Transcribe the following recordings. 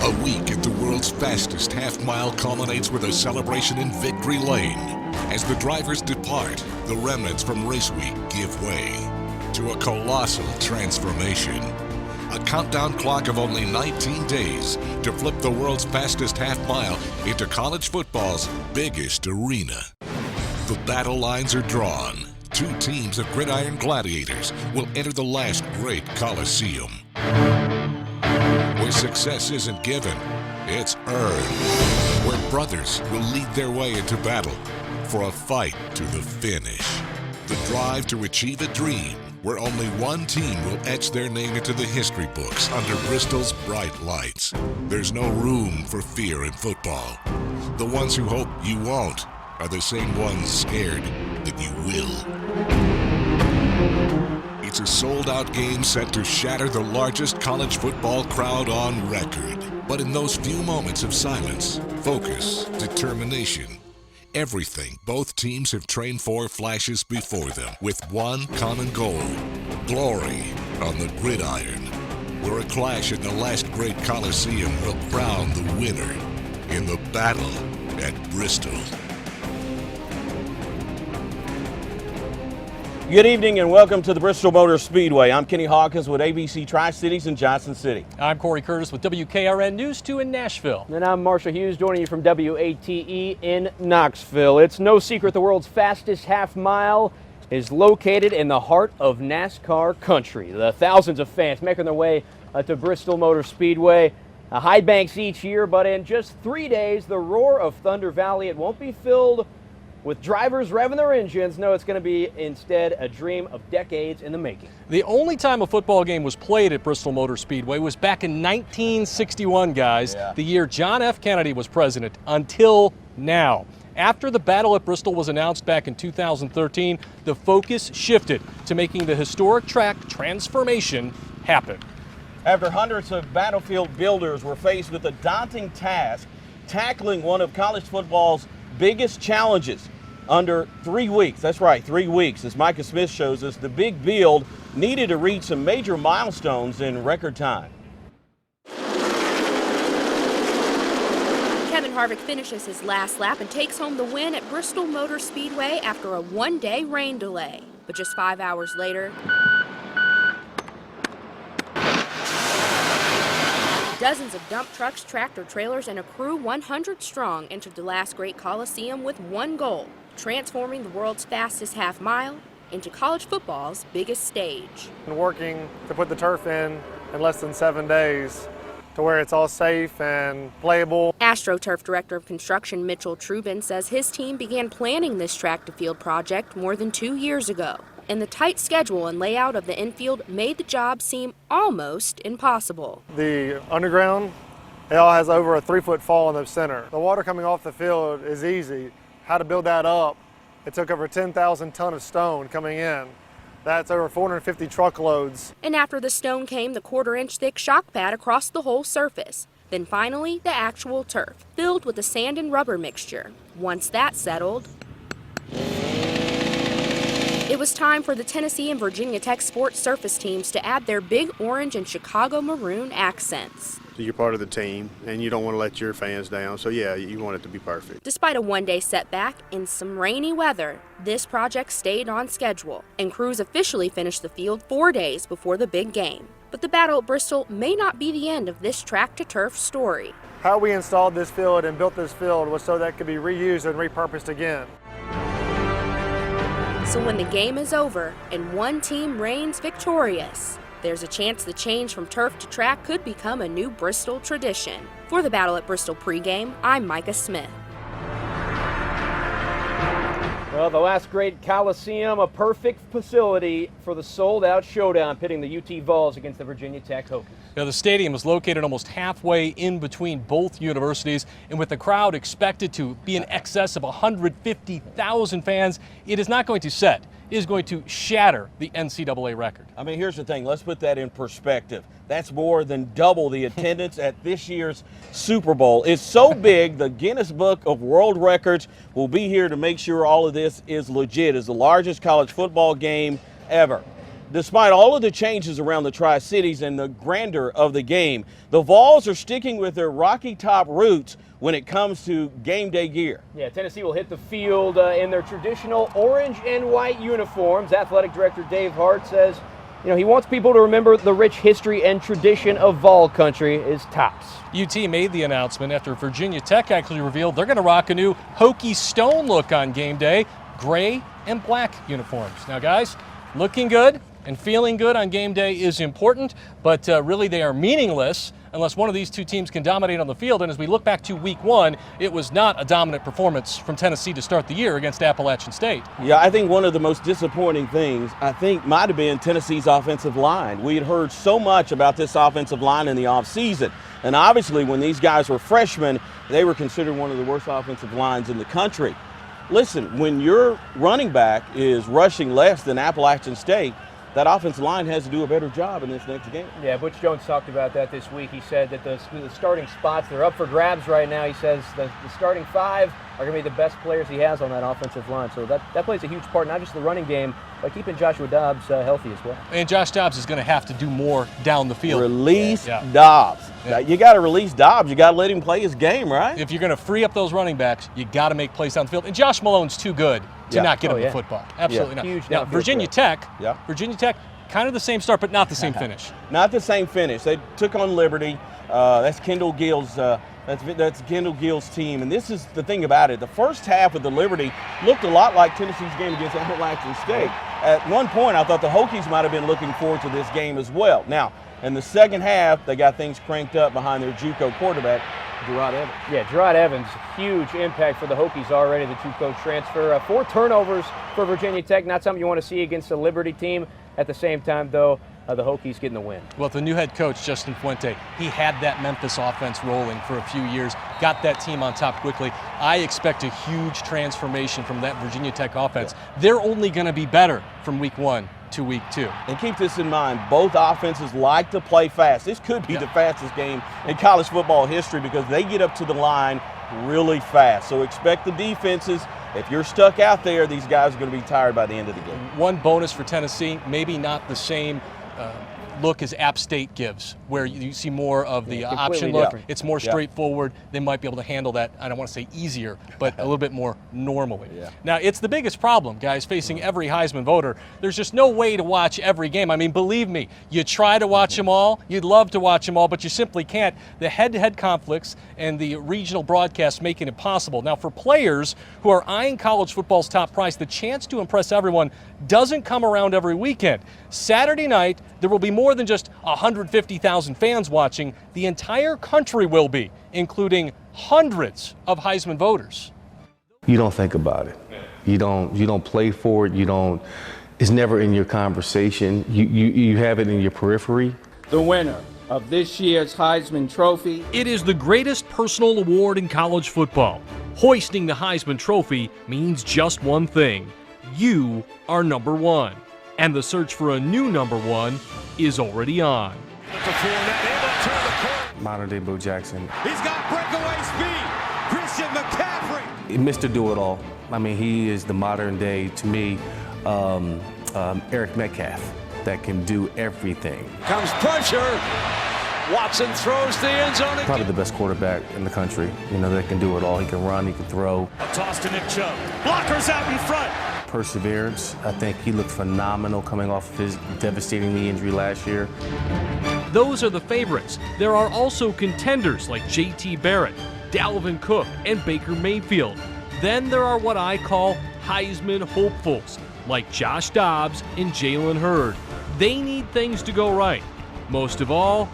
A week at the world's fastest half-mile culminates with a celebration in Victory Lane. As the drivers depart, the remnants from race week give way to a colossal transformation. A countdown clock of only 19 days to flip the world's fastest half-mile into college football's biggest arena. The battle lines are drawn. Two teams of gridiron gladiators will enter the last great Coliseum, where success isn't given, it's earned. Where brothers will lead their way into battle for a fight to the finish. The drive to achieve a dream, where only one team will etch their name into the history books under Bristol's bright lights. There's no room for fear in football. The ones who hope you won't are the same ones scared that you will. It's a sold-out game set to shatter the largest college football crowd on record. But in those few moments of silence, focus, determination, everything both teams have trained for flashes before them with one common goal: glory on the gridiron, where a clash in the last great Coliseum will crown the winner in the battle at Bristol. Good evening and welcome to the Bristol Motor Speedway. I'm Kenny Hawkins with ABC Tri-Cities in Johnson City. I'm Corey Curtis with WKRN News 2 in Nashville. And I'm Marshall Hughes joining you from WATE in Knoxville. It's no secret the world's fastest half mile is located in the heart of NASCAR country. The thousands of fans making their way to Bristol Motor Speedway. High banks each year, but in just 3 days, the roar of Thunder Valley, it won't be filled with drivers revving their engines. No, it's going to be instead a dream of decades in the making. The only time a football game was played at Bristol Motor Speedway was back in 1961, guys, the year John F. Kennedy was president, until now. After the battle at Bristol was announced back in 2013, the focus shifted to making the historic track transformation happen. After hundreds of battlefield builders were faced with a daunting task, tackling one of college football's biggest challenges under 3 weeks. That's right, 3 weeks. As Micah Smith shows us, the big build needed to reach some major milestones in record time. Kevin Harvick finishes his last lap and takes home the win at Bristol Motor Speedway after a one-day rain delay. But just 5 hours later, dozens of dump trucks, tractor trailers, and a crew 100 strong entered the last great Coliseum with one goal: transforming the world's fastest half mile into college football's biggest stage. Working to put the turf in less than 7 days to where it's all safe and playable. AstroTurf Director of Construction Mitchell Trubin says his team began planning this track-to-field project more than 2 years ago. And the tight schedule and layout of the infield made the job seem almost impossible. The underground, it all has over a 3-foot fall in the center. The water coming off the field is easy. How to build that up, it took over 10,000 tons of stone coming in. That's over 450 truckloads. And after the stone came the 1/4-inch thick shock pad across the whole surface. Then finally the actual turf, filled with a sand and rubber mixture. Once that settled, it was time for the Tennessee and Virginia Tech sports surface teams to add their big orange and Chicago maroon accents. You're part of the team, and you don't want to let your fans down, so yeah, you want it to be perfect. Despite a one-day setback in some rainy weather, this project stayed on schedule, and crews officially finished the field 4 days before the big game. But the battle at Bristol may not be the end of this track-to-turf story. How we installed this field and built this field was so that it could be reused and repurposed again. So when the game is over and one team reigns victorious, there's a chance the change from turf to track could become a new Bristol tradition. For the Battle at Bristol pregame, I'm Micah Smith. Well, the last great Coliseum, a perfect facility for the sold-out showdown pitting the UT Vols against the Virginia Tech Hokies. Now, the stadium is located almost halfway in between both universities, and with the crowd expected to be in excess of 150,000 fans, it is not going to set. It is going to shatter the NCAA record. I mean, here's the thing. Let's put that in perspective. That's more than double the attendance at this year's Super Bowl. It's so big, the Guinness Book of World Records will be here to make sure all of this is legit. It's the largest college football game ever. despite all of the changes around the Tri-Cities and the grandeur of the game, the Vols are sticking with their Rocky Top roots when it comes to game day gear. Yeah, Tennessee will hit the field in their traditional orange and white uniforms. Athletic Director Dave Hart says, he wants people to remember the rich history and tradition of Vol country is tops. UT made the announcement after Virginia Tech actually revealed they're going to rock a new Hokie Stone look on game day, gray and black uniforms. Now, guys, looking good and feeling good on game day is important, but really they are meaningless unless one of these two teams can dominate on the field. And as we look back to week one, it was not a dominant performance from Tennessee to start the year against Appalachian State. Yeah, I think one of the most disappointing things, might have been Tennessee's offensive line. We had heard so much about this offensive line in the offseason. And obviously when these guys were freshmen, they were considered one of the worst offensive lines in the country. Listen, when your running back is rushing less than Appalachian State, that offensive line has to do a better job in this next game. Yeah, Butch Jones talked about that this week. He said that the starting spots, they're up for grabs right now. He says the starting five are going to be the best players he has on that offensive line. So that plays a huge part, not just the running game, but keeping Joshua Dobbs healthy as well. And Josh Dobbs is going to have to do more down the field. Release Dobbs. Yeah. You got to release Dobbs. You got to let him play his game, right? If you're going to free up those running backs, you got to make plays down the field. And Josh Malone's too good to not get him the football. Absolutely not. Huge now, Virginia Tech, kind of the same start, but not the same finish. Not the same finish. They took on Liberty. That's Kendall Gill's. That's Kendall Gill's team. And this is the thing about it. The first half of the Liberty looked a lot like Tennessee's game against Appalachian State. At one point, I thought the Hokies might have been looking forward to this game as well. Now, in the second half, they got things cranked up behind their JUCO quarterback, Gerard Evans. Yeah, Gerard Evans, huge impact for the Hokies already, the JUCO transfer. 4 turnovers for Virginia Tech, not something you want to see against a Liberty team. At the same time, though, the Hokies getting the win. Well, the new head coach, Justin Fuente, he had that Memphis offense rolling for a few years, got that team on top quickly. I expect a huge transformation from that Virginia Tech offense. They're only going to be better from week 1 to week 2. And keep this in mind, both offenses like to play fast. This could be the fastest game in college football history because they get up to the line really fast. So expect the defenses. If you're stuck out there, these guys are going to be tired by the end of the game. One bonus for Tennessee, maybe not the same look as App State gives, where you see more of the option look. Different. It's more straightforward. They might be able to handle that, I don't want to say easier, but a little bit more normally. Now, it's the biggest problem, guys, facing every Heisman voter. There's just no way to watch every game. I mean, believe me, you try to watch them all. You'd love to watch them all, but you simply can't. The head-to-head conflicts and the regional broadcasts make it impossible. Now, for players who are eyeing college football's top prize, the chance to impress everyone doesn't come around every weekend. Saturday night, there will be more than just 150,000 fans watching. The entire country will be, including hundreds of Heisman voters. You don't think about it. You don't play for it. It's never in your conversation. You have it in your periphery. The winner of this year's Heisman Trophy. It is the greatest personal award in college football. Hoisting the Heisman Trophy means just one thing. You are number one. And the search for a new number one is already on. Modern day Bo Jackson. He's got breakaway speed. Christian McCaffrey. Mr. Do-It-All. I mean, he is the modern day, to me, Eric Metcalf that can do everything. Comes pressure. Watson throws the end zone. Probably the best quarterback in the country, that can do it all. He can run, he can throw. A toss to Nick Chubb. Blockers out in front. Perseverance. I think he looked phenomenal coming off of his devastating knee injury last year. Those are the favorites. There are also contenders like J.T. Barrett, Dalvin Cook, and Baker Mayfield. Then there are what I call Heisman hopefuls, like Josh Dobbs and Jalen Hurd. They need things to go right. Most of all,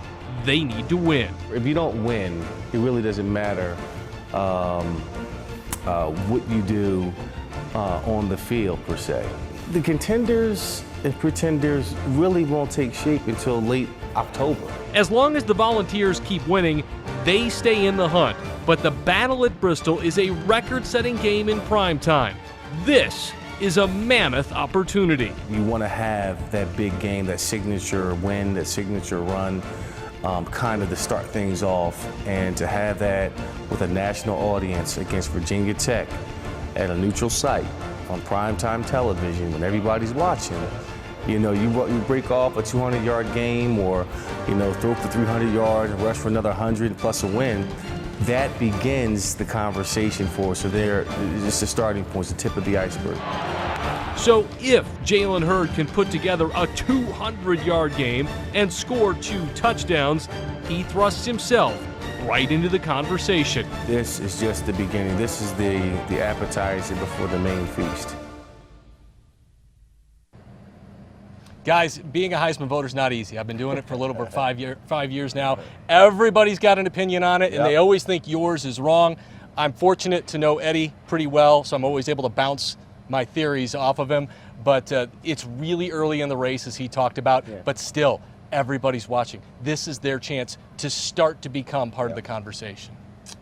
they need to win. If you don't win, it really doesn't matter what you do on the field, per se. The contenders and pretenders really won't take shape until late October. As long as the Volunteers keep winning, they stay in the hunt. But the battle at Bristol is a record-setting game in prime time. This is a mammoth opportunity. You want to have that big game, that signature win, that signature run, kind of to start things off, and to have that with a national audience against Virginia Tech at a neutral site on primetime television when everybody's watching, You know, you break off a 200-yard game or, you know, throw for 300 yards, rush for another 100 plus a win. That begins the conversation for us. So there, it's the starting point, it's the tip of the iceberg. So if Jalen Hurd can put together a 200-yard game and score 2 touchdowns, he thrusts himself right into the conversation. This is just the beginning. This is the appetizer before the main feast. Guys, being a Heisman voter is not easy. I've been doing it for a little over 5 years now. Everybody's got an opinion on it, and they always think yours is wrong. I'm fortunate to know Eddie pretty well, so I'm always able to bounce my theories off of him. But it's really early in the race, as he talked about, but still, everybody's watching. This is their chance to start to become part of the conversation.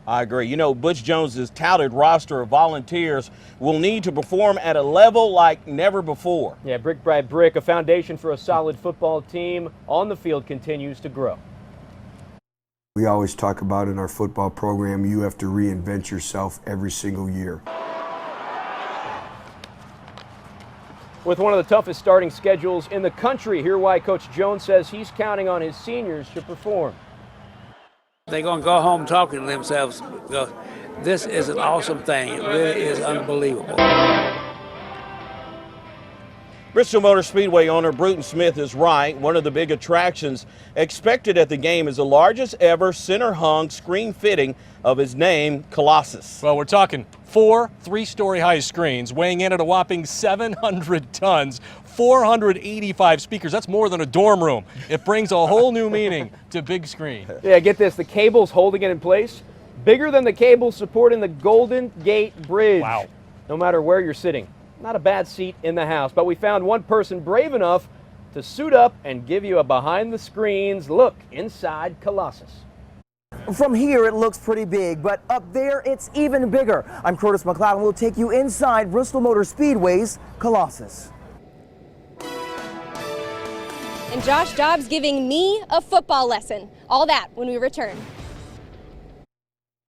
I agree. You know, Butch Jones's touted roster of volunteers will need to perform at a level like never before. Yeah, brick by brick, a foundation for a solid football team on the field continues to grow. We always talk about in our football program, you have to reinvent yourself every single year. With one of the toughest starting schedules in the country, hear why Coach Jones says he's counting on his seniors to perform. They're going to go home talking to themselves because this is an awesome thing. It really is unbelievable. Bristol Motor Speedway owner Bruton Smith is right. One of the big attractions expected at the game is the largest ever center-hung screen fitting of his name, Colossus. Well, we're talking 4 3-story high screens weighing in at a whopping 700 tons, 485 speakers. That's more than a dorm room. It brings a whole new meaning to big screen. Yeah, get this, the cables holding it in place, bigger than the cables supporting the Golden Gate Bridge. Wow. No matter where you're sitting. Not a bad seat in the house, but we found one person brave enough to suit up and give you a behind-the-screens look inside Colossus. From here, it looks pretty big, but up there, it's even bigger. I'm Curtis McLeod, and we'll take you inside Bristol Motor Speedway's Colossus. And Josh Dobbs giving me a football lesson. All that when we return.